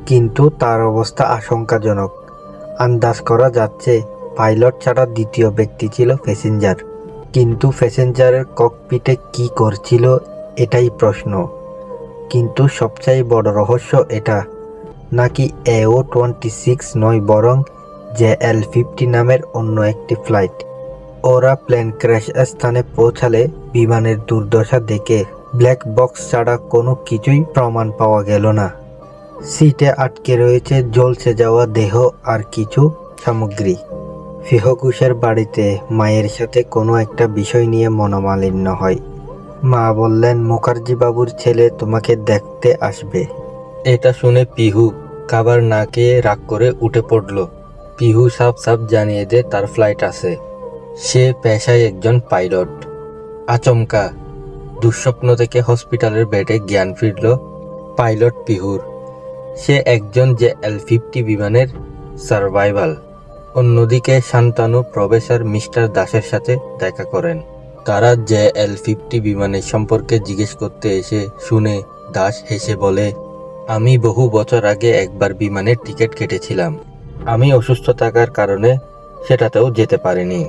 কিন্তু তার অবস্থা আশঙ্কাজনক। আন্দাজ করা যাচ্ছে পাইলট ছাড়া দ্বিতীয় ব্যক্তি ছিল প্যাসেঞ্জার। কিন্তু প্যাসেঞ্জারের ককপিটে কি করছিল এটাই প্রশ্ন। কিন্তু সবচেয়ে বড় রহস্য এটা নাকি AO26 নয়, বরং JL50 নামের অন্য একটি ফ্লাইট। ওরা প্লেন ক্র্যাশ স্থানে পৌঁছালে বিমানের দুর্দশা দেখে ব্ল্যাক বক্স ছাড়া কোনো কিছুই প্রমাণ পাওয়া গেল না। সিটে আটকে রয়েছে জ্বলছে যাওয়া দেহ আর কিছু সামগ্রী। ফিহঘোষের বাড়িতে মায়ের সাথে কোনো একটা বিষয় নিয়ে মনোমালিন্য হয়। মা বললেন, মুখার্জি বাবুর ছেলে তোমাকে দেখতে আসবে। এটা শুনে পিহু খাবার না খেয়ে রাগ করে উঠে পড়ল। পিহু সাফ সাফ জানিয়ে দেয় তার ফ্লাইট আছে। সে পেশায় একজন পাইলট। আচমকা দুঃস্বপ্ন থেকে হসপিটালের বেডে জ্ঞান ফিরল পাইলট পিহুর। সে একজন JL50 বিমানের সার্ভাইভাল। অন্যদিকে শান্তানু প্রফেসর মিস্টার দাসের সাথে দেখা করেন। তারা JL50 বিমানের সম্পর্কে জিজ্ঞেস করতে এসে শুনে দাস হেসে বলে, আমি বহু বছর আগে একবার বিমানের টিকিট কেটেছিলাম। আমি অসুস্থ থাকার কারণে সেটাতেও যেতে পারিনি।